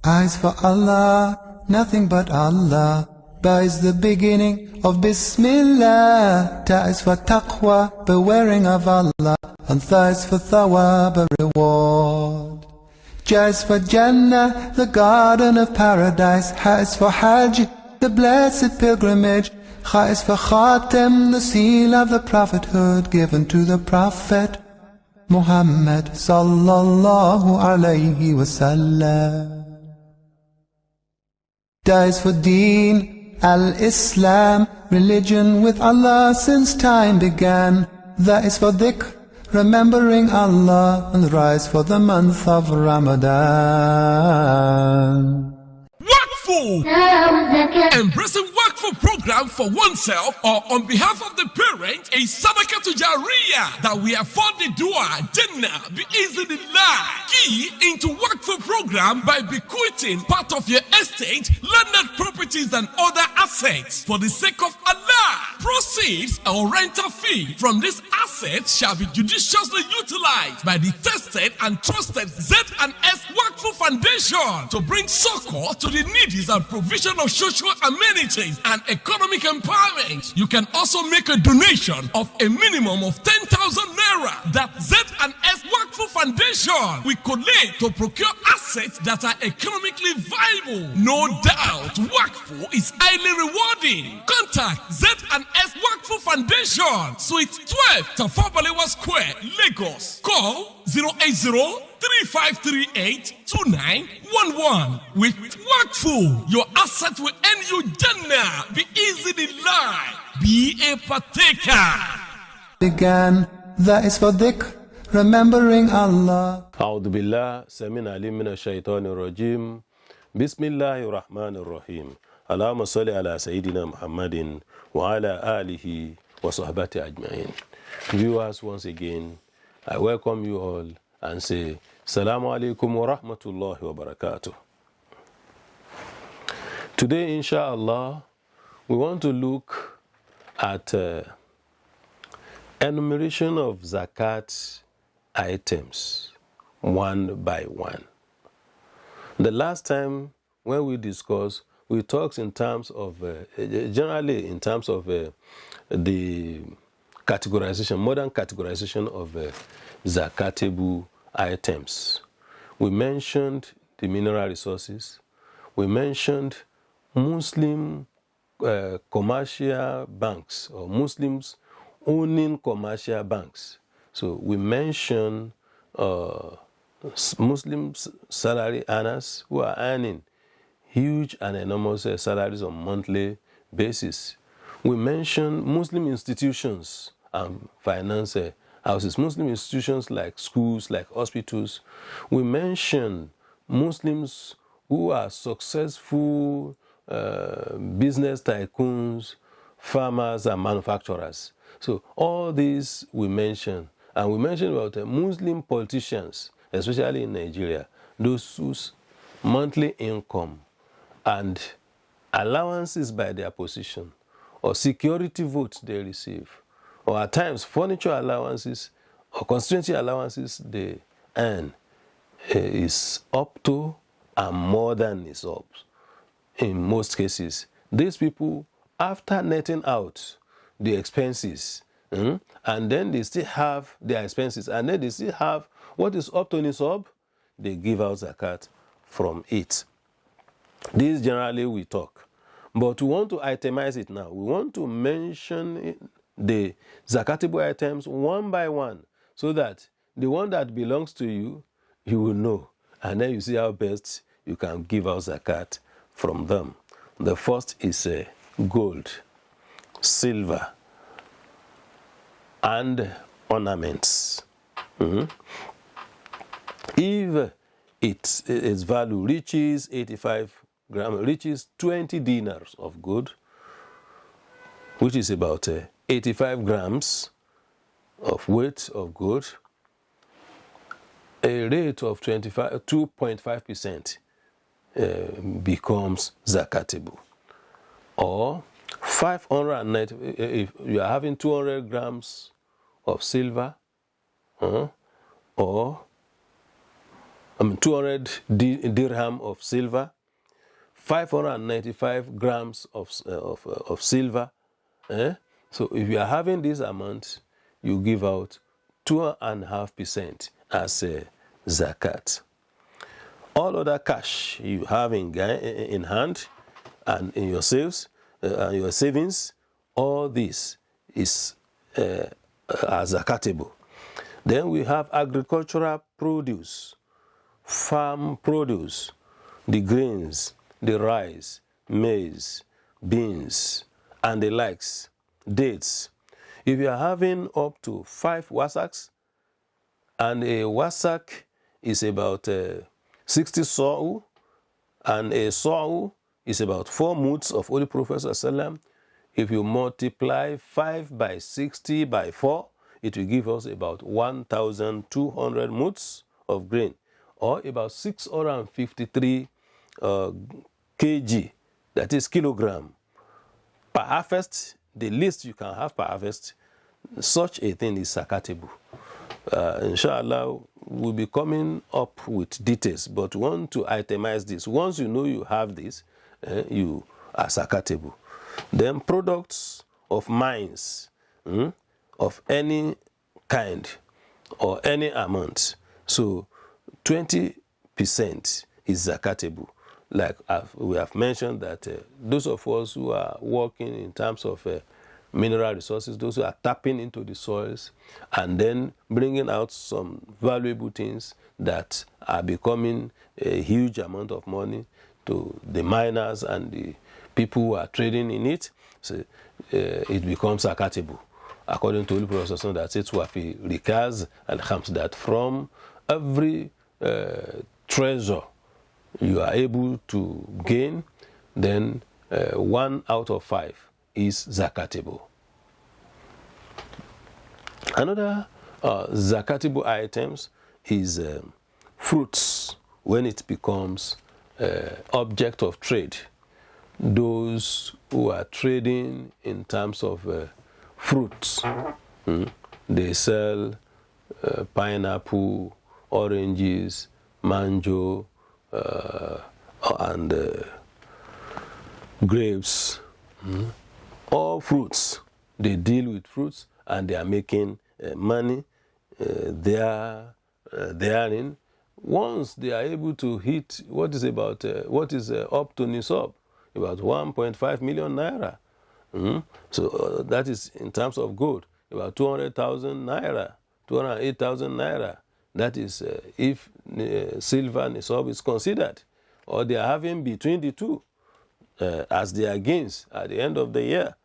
Eyes for Allah, nothing but Allah. Ba is the beginning of Bismillah. Ta is for taqwa, bewaring of Allah. And Tha is for thawab, a reward. Ja is for Jannah, the garden of paradise. Ha is for Hajj, the blessed pilgrimage. Kha is for Khatem, the seal of the prophethood given to the Prophet Muhammad sallallahu alayhi wasallam. Da is for Deen, Al-Islam, religion with Allah since time began. That is for dhikr, remembering Allah, and rise for the month of Ramadan. Wakfu! Embracing Wakfu program for oneself or on behalf of the parent is Sadaqah to Jariyah that we afford the dua Jannah bi-iznillah. Key into Wakfu program by bequeathing part of your estate, landed properties and other assets for the sake of Allah. Proceeds or rental fee from this asset shall be judiciously utilized by the tested and trusted Z&S Wakfu Foundation to bring succor to the needy and provision of social amenities and economic empowerment. You can also make a donation of a minimum of 10,000 naira that Z&S Wakfu Foundation will collate to procure assets that are economically viable. No doubt, Wakfu is highly rewarding. Contact Z&S Wakfu Foundation, Suite 12, Tafawa Balewa Square, Lagos. Call 080-3538-2911. With Wakfu, your asset will earn you Jannah. Be easy in life. Be a partaker. Began, that is for dhikr, remembering Allah. أعوذ بالله سميع عليم من الشيطان الرجيم بسم الله الرحمن الرحيم اللهم صل على سيدنا محمد وعلى آله وصحبه أجمعين. Viewers, once again, I welcome you all and say Assalamu alaikum wa rahmatullahi wa barakatuh. Today, inshallah, we want to look at enumeration of zakat items one by one. The last time when we discussed, we talked in terms of, generally in terms of the categorization, modern categorization of zakatable items. We mentioned the mineral resources. We mentioned Muslim commercial banks or Muslims owning commercial banks. So we mentioned Muslim salary earners who are earning huge and enormous salaries on monthly basis. We mentioned Muslim institutions and finance houses, Muslim institutions like schools, like hospitals. We mentioned Muslims who are successful business tycoons, farmers and manufacturers. So all these we mentioned. And we mentioned about Muslim politicians, especially in Nigeria, those whose monthly income and allowances by their position or security votes they receive, or at times furniture allowances or constituency allowances they earn is up to and more than is up in most cases. These people, after netting out the expenses, and then they still have their expenses, and then they still have what is up to nisab, they give out zakat from it. This generally we talk. But we want to itemize it now. We want to mention the zakatable items one by one so that the one that belongs to you, you will know. And then you see how best you can give out zakat from them. The first is gold, silver, and ornaments. If its value reaches 85 grams, reaches 20 dinars of gold, which is about 85 grams of weight of gold, a rate of 2.5% becomes zakatable. Or 590, if you are having 200 grams of silver, or 200 dirham of silver, 595 grams of silver. So if you are having this amount, you give out 2.5% as a zakat. All other cash you have in hand and in your your savings, all this is zakatable. Then we have agricultural produce, farm produce, the grains, the rice, maize, beans, and the likes, dates. If you are having up to 5 wasaks, and a wasak is about 60 sa'u, and a sa'u is about 4 muds of Holy Prophet ﷺ. If you multiply 5 by 60 by 4, it will give us about 1,200 muds of grain, or about 653 kg, that is kilogram. Per harvest, the least you can have per harvest, such a thing is zakatable. Inshallah, we'll be coming up with details, but we want to itemize this. Once you know you have this, you are zakatable. Then products of mines, of any kind or any amount. So 20% is zakatable. Like we have mentioned that those of us who are working in terms of mineral resources, those who are tapping into the soils and then bringing out some valuable things that are becoming a huge amount of money to the miners and the people who are trading in it, so it becomes zakatable. According to the Prophet that says, "Wafi rikaz al-khams," that from every treasure you are able to gain, then 1 out of 5 is zakatable. Another zakatable items is fruits when it becomes object of trade. Those who are trading in terms of fruits, they sell pineapple, oranges, mango, and grapes. All fruits, they deal with fruits and they are making money therein. Once they are able to hit what is up to nisab, about 1.5 million naira. So that is in terms of gold, about 200,000 naira, 208,000 naira. That is if silver nisab is considered, or they are having between the two as their gains at the end of the year.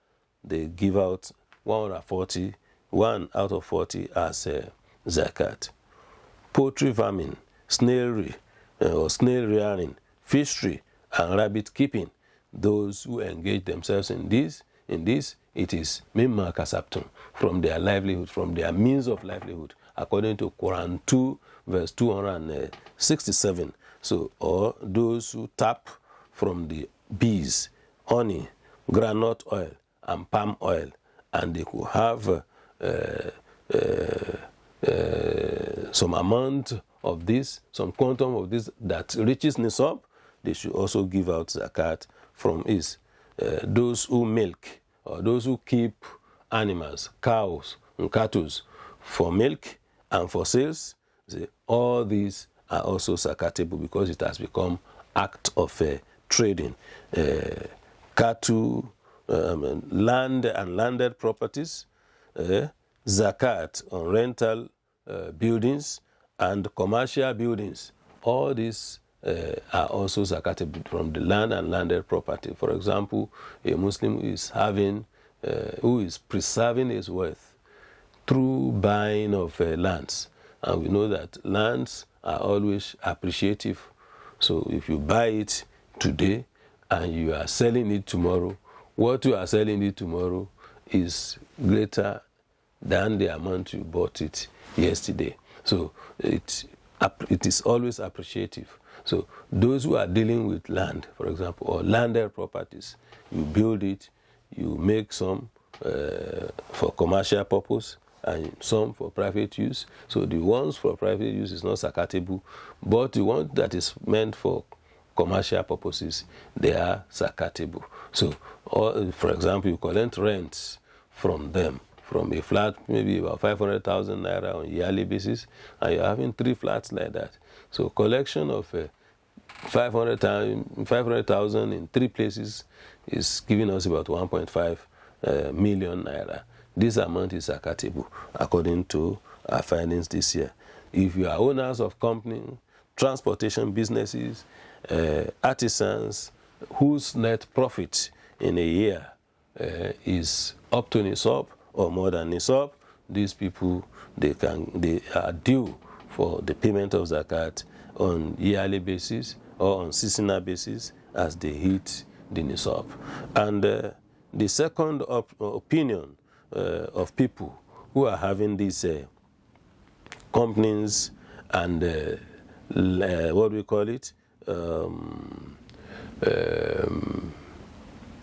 They give out 140, 1 out of 40 as zakat. Poultry farming, snail rearing, fishery, and rabbit keeping. Those who engage themselves in this, it is mimma kasabtum, from their livelihood, from their means of livelihood, according to Quran 2, verse 267. So, or those who tap from the bees, honey, groundnut oil, and palm oil, and they could have some amount of this, some quantum of this that reaches nisab, they should also give out zakat from it. Those who milk, or those who keep animals, cows and cattle for milk and for sales, all these are also zakatable because it has become act of trading. Cattle, land and landed properties, zakat on rental buildings and commercial buildings. All these are also zakatable from the land and landed property. For example, a Muslim who is preserving his wealth through buying of lands. And we know that lands are always appreciative. So if you buy it today and you are selling it tomorrow, what you are selling it tomorrow is greater than the amount you bought it yesterday. So it is always appreciative. So those who are dealing with land, for example, or landed properties, you build it, you make some for commercial purpose, and some for private use. So the ones for private use is not zakatable, but the one that is meant for commercial purposes, they are zakatable. So, for example, you collect rents from them, from a flat, maybe about 500,000 naira on a yearly basis, and you're having 3 flats like that. So collection of 500,000 in 3 places is giving us about 1.5 million naira. This amount is zakatable according to our findings this year. If you are owners of company, transportation businesses, artisans whose net profit in a year is up to nisab or more than nisab, these people they are due for the payment of zakat on yearly basis or on seasonal basis as they hit the nisab. And the second opinion of people who are having these companies and what do we call it?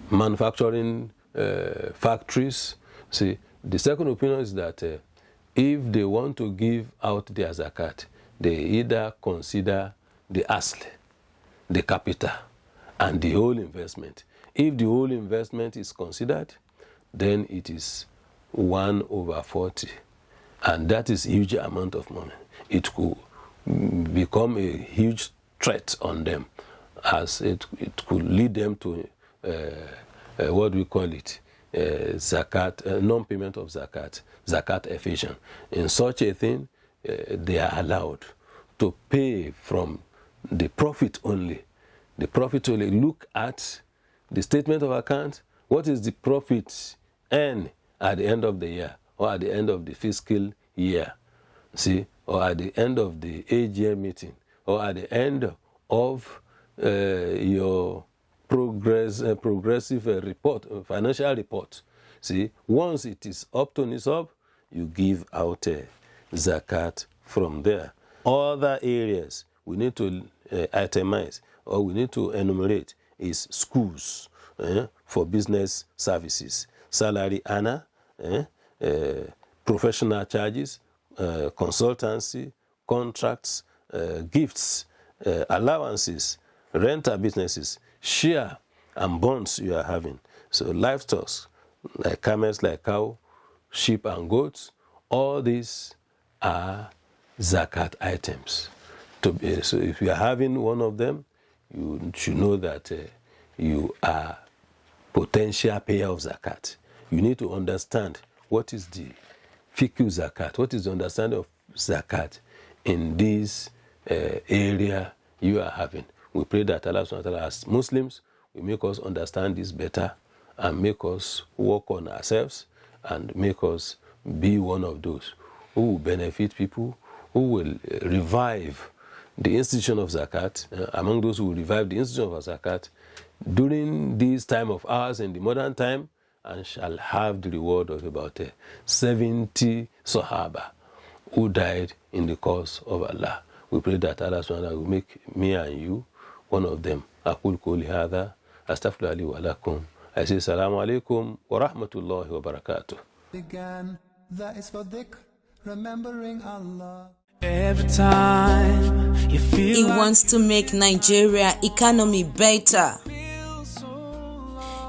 Manufacturing factories. See, the second opinion is that if they want to give out their zakat, they either consider the asl, the capital, and the whole investment. If the whole investment is considered, then it is 1/40, and that is a huge amount of money. It could become a huge threat on them, as it could lead them to what do we call it? Zakat, non-payment of zakat, zakat evasion. In such a thing, they are allowed to pay from the profit only. The profit only. Look at the statement of account. What is the profit earned at the end of the year or at the end of the fiscal year? See, or at the end of the AGM meeting, or at the end of your progressive report, financial report. See, once it is up to nisab, you give out zakat from there. Other areas we need to itemize or we need to enumerate is schools for business services, salary earner, professional charges, consultancy, contracts, gifts, allowances, rental businesses, share and bonds you are having. So livestock, like camels, like cow, sheep and goats, all these are zakat items. So if you are having one of them, you should know that you are potential payer of zakat. You need to understand what is the fiqh zakat, what is the understanding of zakat in this area you are having. We pray that Allah subhanahu wa ta'ala, as Muslims, will make us understand this better and make us work on ourselves and make us be one of those who will benefit people, who will revive the institution of zakat, among those who will revive the institution of zakat during this time of ours in the modern time, and shall have the reward of about 70 Sahaba who died in the cause of Allah. We pray that Allah subhanahu wa ta'ala will make me and you one of them. Aqul qawli hadha, astaghfirullahi li wa lakum. I say assalamu alaikum wa rahmatullahi wa barakatuh. Began, that is for dhikr, remembering Allah. Every time you feel He wants to make Nigeria economy better.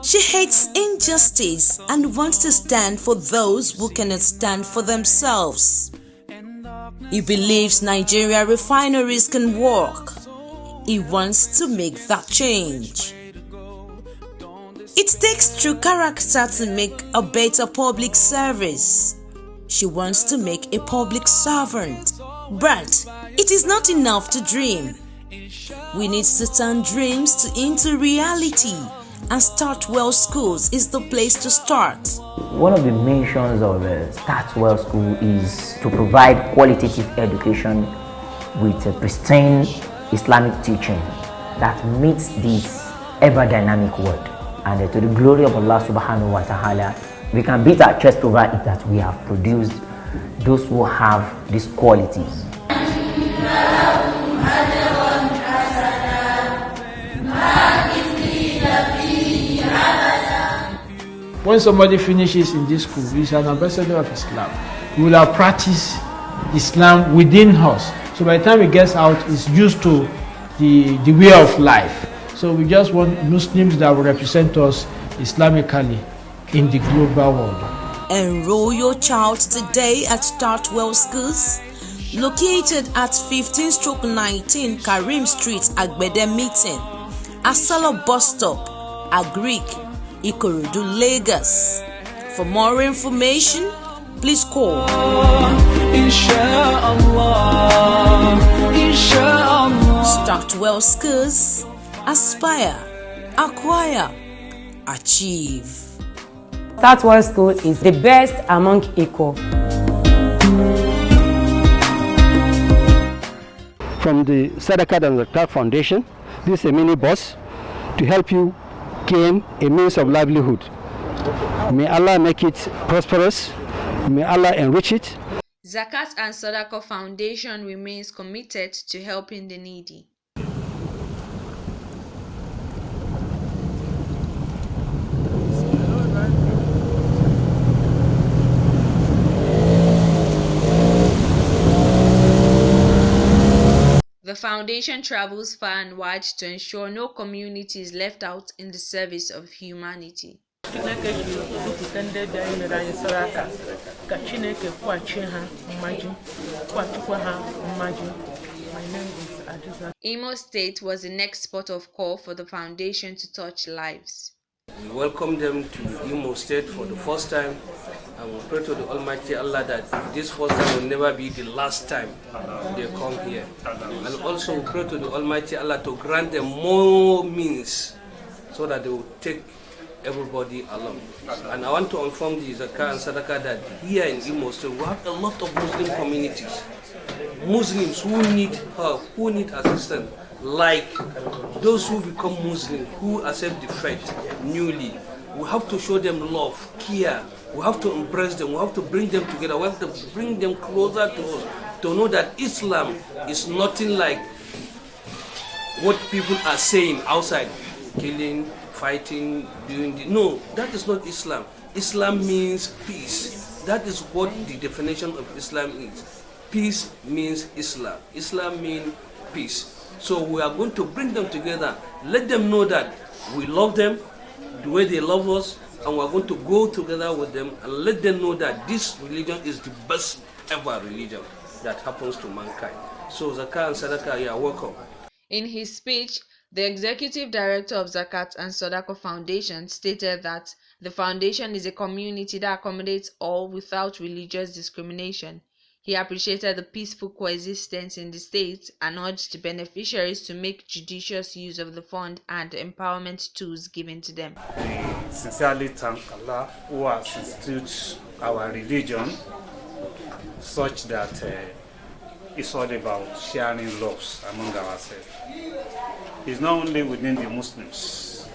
She hates injustice and wants to stand for those who cannot stand for themselves. He believes Nigeria refineries can work. He wants to make that change. It takes true character to make a better public service. She wants to make a public servant. But it is not enough to dream. We need to turn dreams into reality, and Start Well Schools is the place to start. One of the missions of Start Well School is to provide qualitative education with a pristine Islamic teaching that meets this ever-dynamic world. And to the glory of Allah subhanahu wa ta'ala, we can beat our chest over it that we have produced those who have these qualities. when somebody finishes in this school, he's an ambassador of Islam. We will have practiced Islam within us. So by the time he gets out, he's used to the way of life. So we just want Muslims that will represent us Islamically in the global world. Enroll your child today at Startwell Schools, located at 15/19 Karim Street, Agbede Meeting, Asalo Bus Stop, Agric, Ikorodu, Lagos. For more information, please call Startwell Schools. Aspire, acquire, achieve. Startwell School is the best among equal. From the Sadakat and Zakat Foundation, this is a mini bus to help you gain a means of livelihood. May Allah make it prosperous. May Allah enrich it. Zakat and Sadaqah Foundation remains committed to helping the needy. The foundation travels far and wide to ensure no community is left out in the service of humanity. My name is Adiza. Imo State was the next port of call for the foundation to touch lives. We welcome them to Imo State for the first time, and we pray to the Almighty Allah that this first time will never be the last time they come here. And also we pray to the Almighty Allah to grant them more means so that they will take everybody along. And I want to inform the Zakat and Sadaqah that here in Imo State we have a lot of Muslim communities, Muslims who need help, who need assistance, like those who become Muslim, who accept the faith newly. We have to show them love, care. We have to embrace them. We have to bring them together. We have to bring them closer to us to know that Islam is nothing like what people are saying outside, killing, fighting, doing the... No, that is not Islam. Islam means peace. That is what the definition of Islam is. Peace means Islam. Islam means peace. So we are going to bring them together, let them know that we love them the way they love us, and we are going to go together with them and let them know that this religion is the best ever religion that happens to mankind. So Zakat and Sadaqah, you are welcome. In his speech, the executive director of Zakat and Sadaqah Foundation stated that the foundation is a community that accommodates all without religious discrimination. He appreciated the peaceful coexistence in the state and urged the beneficiaries to make judicious use of the fund and empowerment tools given to them. We sincerely thank Allah who has instituted our religion such that it's all about sharing loves among ourselves. It's not only within the Muslims.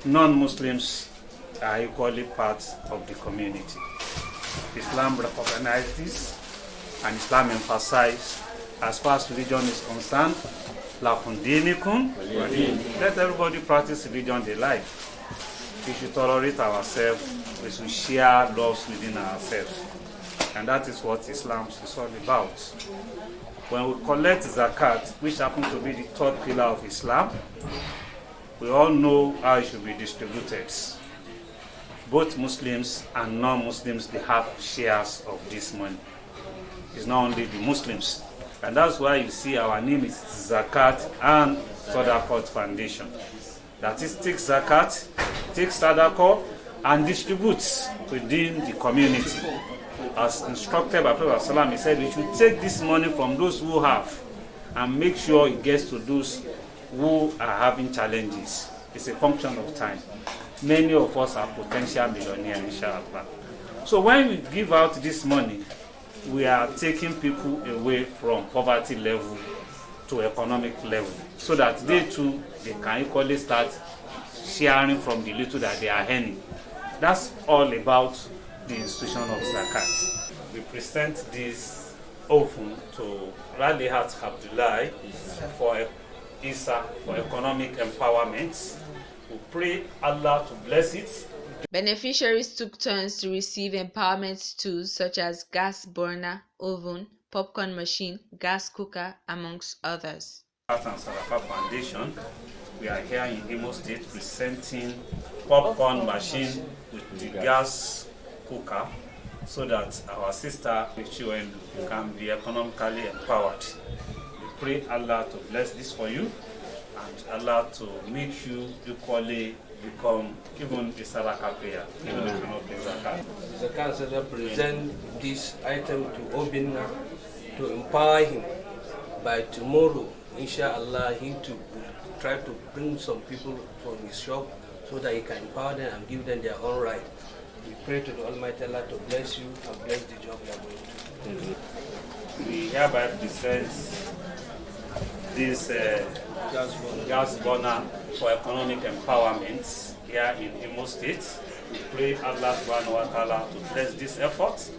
Non-Muslims are equally part of the community. Islam recognizes this, and Islam emphasizes, as far as religion is concerned, lakum dinikum, let everybody practice religion they like. We should tolerate ourselves, we should share loves within ourselves. And that is what Islam is all about. When we collect zakat, which happens to be the third pillar of Islam, we all know how it should be distributed. Both Muslims and non-Muslims, they have shares of this money. It's not only the Muslims. And that's why you see our name is Zakat and Sadaqah Foundation. That is, takes Zakat, takes Sadaqah, and distributes within the community. As instructed by Prophet ﷺ, he said we should take this money from those who have and make sure it gets to those who are having challenges. It's a function of time. Many of us are potential millionaires, inshallah. So when we give out this money, we are taking people away from poverty level to economic level, so that they too, they can equally start sharing from the little that they are earning. That's all about the institution of Zakat. We present this often to Ralihat Abdullah for ISA, for economic empowerment. We pray Allah to bless it. Beneficiaries took turns to receive empowerment tools such as gas burner, oven, popcorn machine, gas cooker, amongst others. Zakat and Sadaqah Foundation, we are here in Imo State presenting popcorn machine with the gas cooker so that our sister Chiwendu can be economically empowered. We pray Allah to bless this for you and Allah to make you equally become even a Sadaqah player, even if you not pay Zakat. The councillor present this item to Obinna to empower him. By tomorrow, inshallah, he to try to bring some people from his shop so that he can empower them and give them their own right. We pray to the Almighty Allah to bless you and bless the job you are going to do. We hereby present this gas burner for economic empowerment here in Imo State. We pray Allah subhanahu wa ta'ala to bless this effort,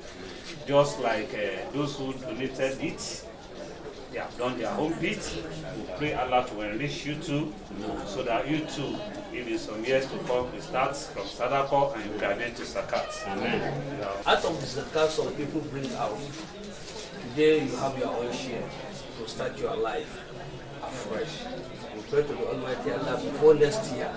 just like those who donated it. They have done their own bit. We pray Allah to enrich you too, so that you too, in some years to come, we start from Sadaqah and you can enter Zakat. Amen. Out of the Zakat some people bring out, today you have your own share to start your life afresh. We pray to the Almighty Allah before next year,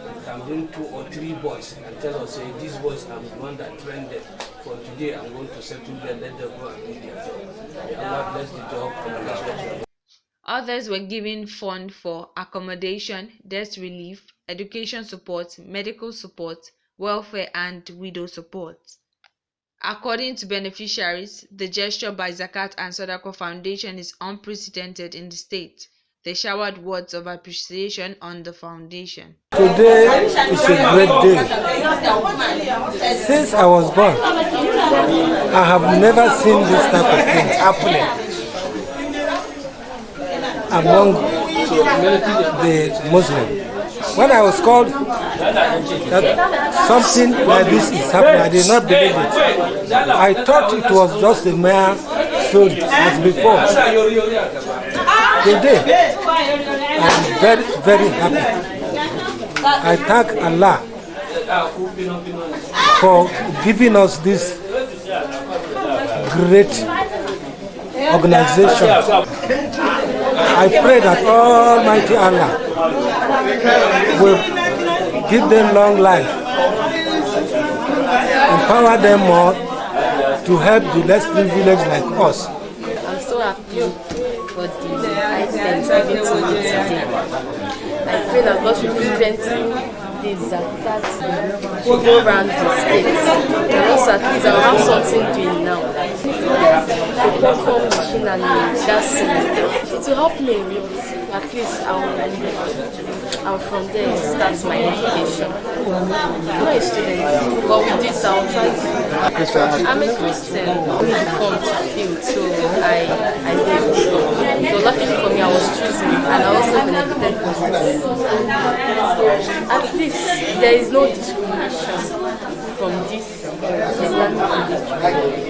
you can bring 2 or 3 boys and tell us, say, these boys, I'm the one that trained them. For today, I'm going to settle them, let them go and do their job. May Allah bless the job and bless what you are. Others were given funds for accommodation, debt relief, education support, medical support, welfare, and widow support. According to beneficiaries, the gesture by Zakat and Sadaqah Foundation is unprecedented in the state. They showered words of appreciation on the foundation. Today is a great day. Since I was born, I have never seen this type of thing happening among the Muslims. When I was called that something like this is happening, I did not believe it. I thought it was just a mere story as before. Today, I am very, very happy. I thank Allah for giving us this great organization. I pray that Almighty Allah will give them long life, empower them more to help the less privileged like us. I'm so happy for the items given to me today. I pray that God should strengthen the Zakat around the states. And also at least I'll have something doing now. The popcorn machine and the gas cylinder. It will help me a lot. At least I'll from there start my education. I'm not a student, but with this I'll try to. I'm a Christian. I'm from field, so I did. So luckily for me, I was choosing, and I also benefited from this. At least there is no discrimination from this Islamic religion.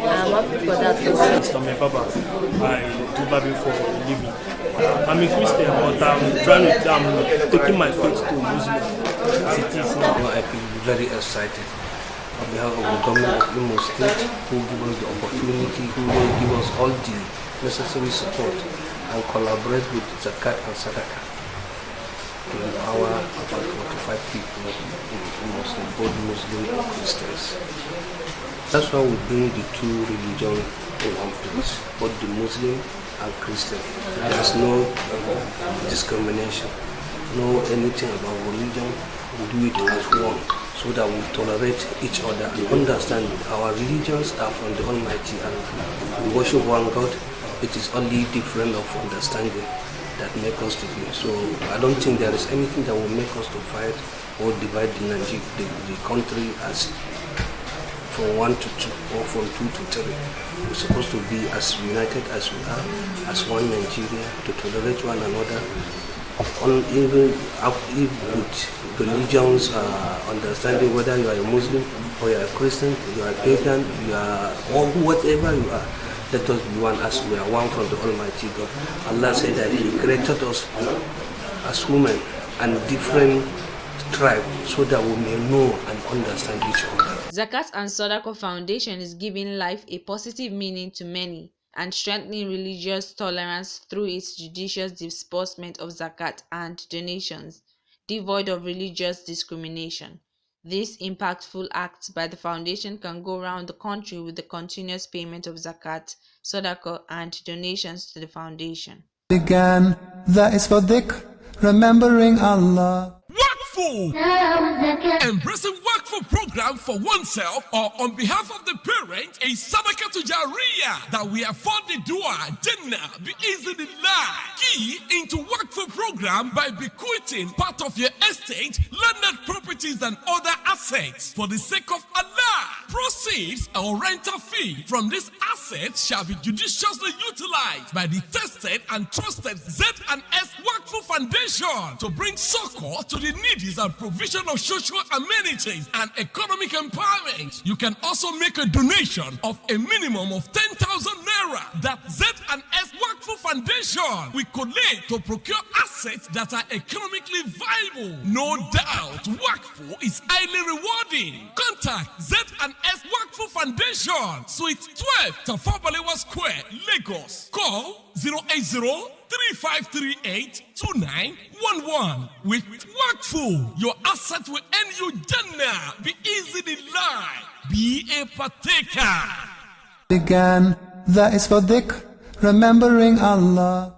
I'm happy for that. I'm a Baba. I do Bible for a living. I'm a Christian, but I'm taking my faith to Muslim as it is now. I feel very excited on behalf of the government of Imo State, who give us the opportunity, who will give us all the necessary support and collaborate with Zakat and Sadaqah to empower about 45 people in Imo State, both Muslim and Christians. That's why we bring the two religions in one place, both the Muslim and Christian. There's no discrimination, no anything about religion. We do it as one, so that we tolerate each other and understand our religions are from the Almighty Allah. We worship one God. It is only different of understanding that make us to be. So I don't think there is anything that will make us to fight or divide the country as from 1 to 2 or from 2 to 3. We're supposed to be as united as we are, as one Nigeria, to tolerate one another. Even with religions, understanding whether you are a Muslim or you are a Christian, you are a pagan, you are or whatever you are. Let us be one as we are one from the Almighty God. Allah said that He created us as women and different tribe so that we may know and understand each other. Zakat and Sadaqah Foundation is giving life a positive meaning to many and strengthening religious tolerance through its judicious disbursement of zakat and donations, devoid of religious discrimination. These impactful acts by the foundation can go around the country with the continuous payment of zakat, sadaqah, and donations to the foundation. Began, that is for dhikr, remembering Allah. Wakfu! Embracing Wakfu program for oneself or on behalf of the parent is Sadaqah to Jariyah that we afford the dua Jannah bi-iznillah. Key into Wakfu program by bequeathing part of your estate, landed properties and other assets for the sake of Allah. Proceeds or rental fee from this asset shall be judiciously utilized by the tested and trusted Z&S Wakfu Foundation to bring succor to the needy and provision of social amenities and economic empowerment. You can also make a donation of a minimum of 10,000 naira that Z&S Wakfu Foundation will collect to procure assets that are economically viable. No doubt, Wakfu is highly rewarding. Contact Z&S Wakfu Foundation, Suite 12, Tafawa Balewa Square, Lagos. Call 080-3538-2911. With Wakfu, your asset will earn you Jannah. Be easy in life. Be a partaker. Began, that is for dhikr, remembering Allah.